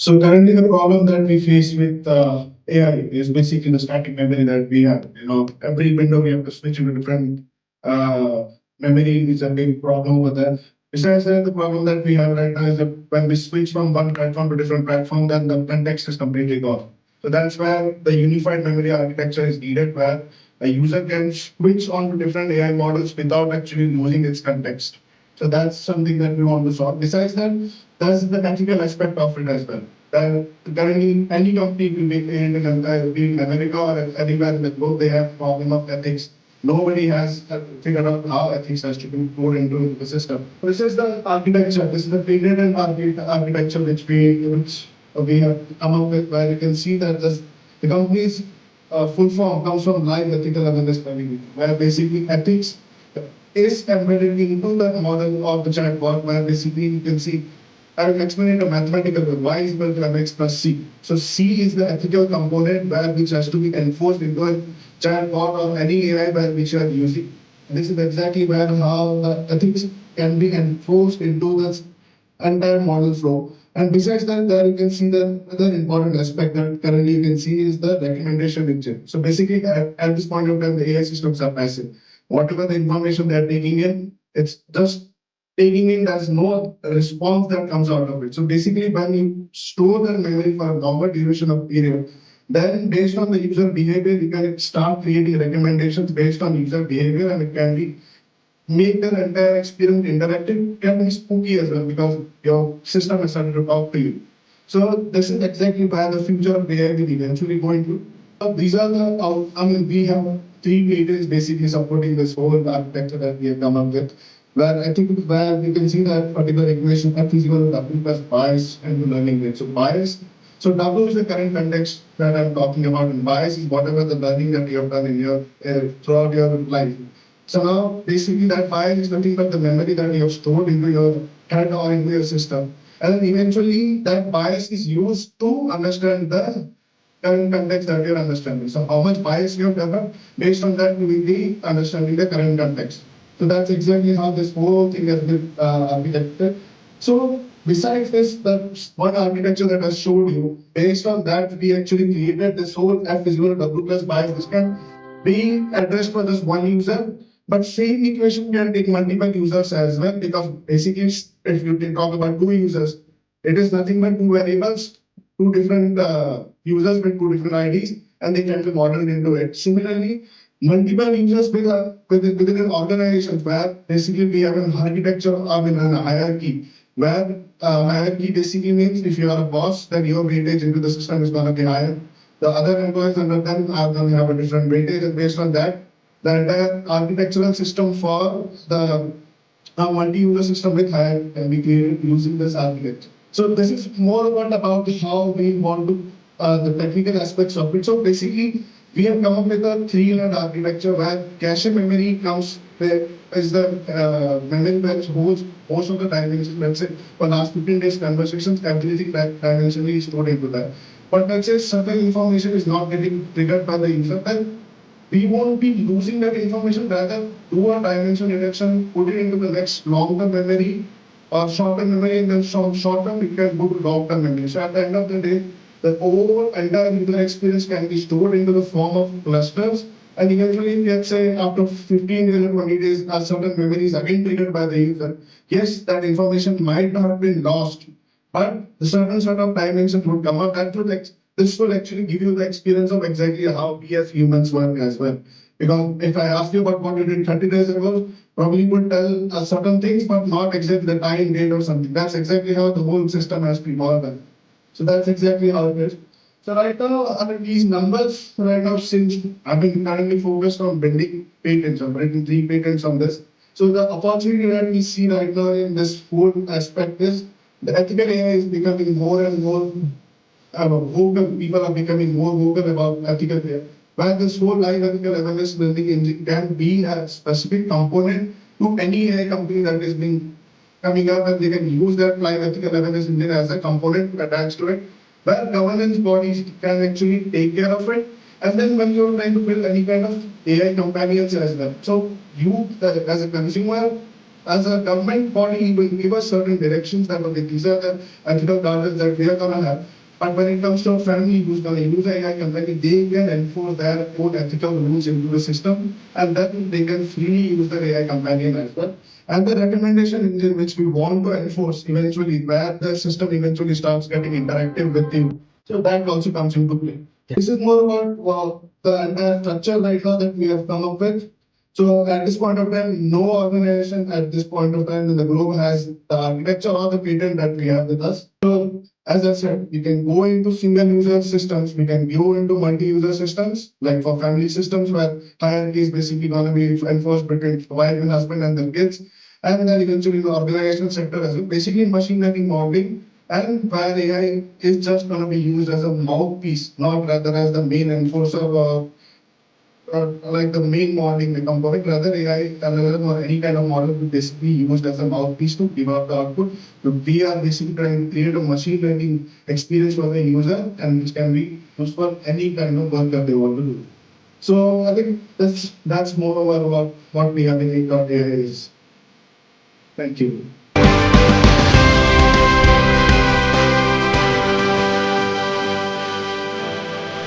So currently, the problem that we face with AI is basically the static memory that we have. Every window we have to switch into different uh, memory is a big problem over there. Besides that, the problem that we have right now is that when we switch from one platform to different platform, then the context is completely gone. So that's where the unified memory architecture is needed, where a user can switch on to different AI models without actually losing its context. So that's something that we want to solve. Besides that, there's the ethical aspect of it as well. That currently any company will be in America or anywhere in the globe, they have problem of ethics. Nobody has figured out how ethics has to be put into the system. This is the architecture. This is the figured architecture which we have come up with, where you can see that the company's full form comes from live ethical awareness community, where basically ethics is embedded into the model of the chatbot, where basically you can see, I will explain it in a mathematical way. Y is equal to mx plus c. So c is the ethical component where which has to be enforced into a chatbot or any AI where which you are using. This is exactly where how the ethics can be enforced into this entire model flow. And besides that, there you can see the other important aspect that currently you can see is the recommendation engine. So basically, at this point of time, the AI systems are passive. Whatever the information they are taking in, it's just taking in. There's no response that comes out of it. So basically, when you store the memory for a longer duration of period, then based on the user behavior, you can start creating recommendations based on user behavior, and it can be make the entire experience interactive, can be spooky as well because your system is starting to talk to you. So this is exactly where the future of AI will eventually go into. These are the, I mean, we have three patents basically supporting this whole architecture that we have come up with. Where I think where you can see that particular equation F is equal to W plus bias and the learning rate. So bias, so W is the current context that I'm talking about, and bias is whatever the learning that you have done in your throughout your life. So now basically that file is nothing but the memory that you have stored into your head or into your system. And then eventually that bias is used to understand the current context that you're understanding. So how much bias you have developed, based on that you will be understanding the current context. So that's exactly how this whole thing has been architected. So besides this, the one architecture that I showed you, based on that we actually created this whole F is equal to W plus bias. This can be addressed for just one user, but same equation can take multiple users as well, because basically if you talk about two users, it is nothing but two variables, two different users with two different IDs, and they can be modeled into it. Similarly, multiple users within an organization where basically we have an architecture of a hierarchy, where hierarchy basically means if you are a boss, then your weightage into the system is going to be higher. The other employees under them are going to have a different weightage, and based on that, the entire architectural system for the multi-user system with higher can be created using this architecture. So this is more about how we want to the technical aspects of it. So basically, we have come up with a three-layered architecture where cache memory comes there is the memory which holds most of the dimensions. Let's say for last 15 days conversations, everything that dimensionally is stored into that. But let's say certain information is not getting triggered by the user, then we won't be losing that information, rather do a dimension reduction, put it into the next long-term memory or short-term memory, and then short-term it can go to long-term memory. So at the end of the day, the overall entire user experience can be stored into the form of clusters, and eventually, let's say after 15 days or 20 days, a certain memory is again triggered by the user. Yes, that information might not have been lost, but the certain sort of dimensions would come up that would this will actually give you the experience of exactly how we as humans work as well. Because if I ask you about what you did 30 days ago, probably you would tell certain things, but not exactly the time, date, or something. That's exactly how the whole system has been evolved. So that's exactly how it is. So right now, these numbers right now, since I've been currently focused on building patents, I'm writing three patents on this. So the opportunity that we see right now in this whole aspect is the ethical AI is becoming more and more vocal. People are becoming more vocal about ethical AI. Where this whole live ethical awareness building engine can be a specific component to any AI company that is being coming up, and they can use that live ethical awareness engine as a component attached to it, where governance bodies can actually take care of it. And then when you're trying to build any kind of AI companions as well. So you as a consumer, as a government body, it will give us certain directions that okay, these are the ethical guardrails that we are gonna have. But when it comes to a family who's gonna use AI company, they can enforce their own ethical rules into the system, and then they can freely use the AI companion as well. And the recommendation in which we want to enforce eventually, where the system eventually starts getting interactive with you. So that also comes into play. This is more about the entire structure right now that we have come up with. So at this point of time, no organization at this point of time in the globe has the architecture or the patent that we have with us. So as I said, we can go into single user systems, we can go into multi-user systems, like for family systems where hierarchy is basically going to be enforced between wife and husband and their kids. And then eventually in the organizational sector as well, basically machine learning modeling and where AI is just going to be used as a mouthpiece, not rather as the main enforcer like the main modeling become perfect. Rather, AI LLM or any kind of model will basically used as a mouthpiece to give out the output. So we are basically trying to create a machine learning experience for the user and which can be used for any kind of work that they want to do. So I think that's more about what we have in AI is. Thank you.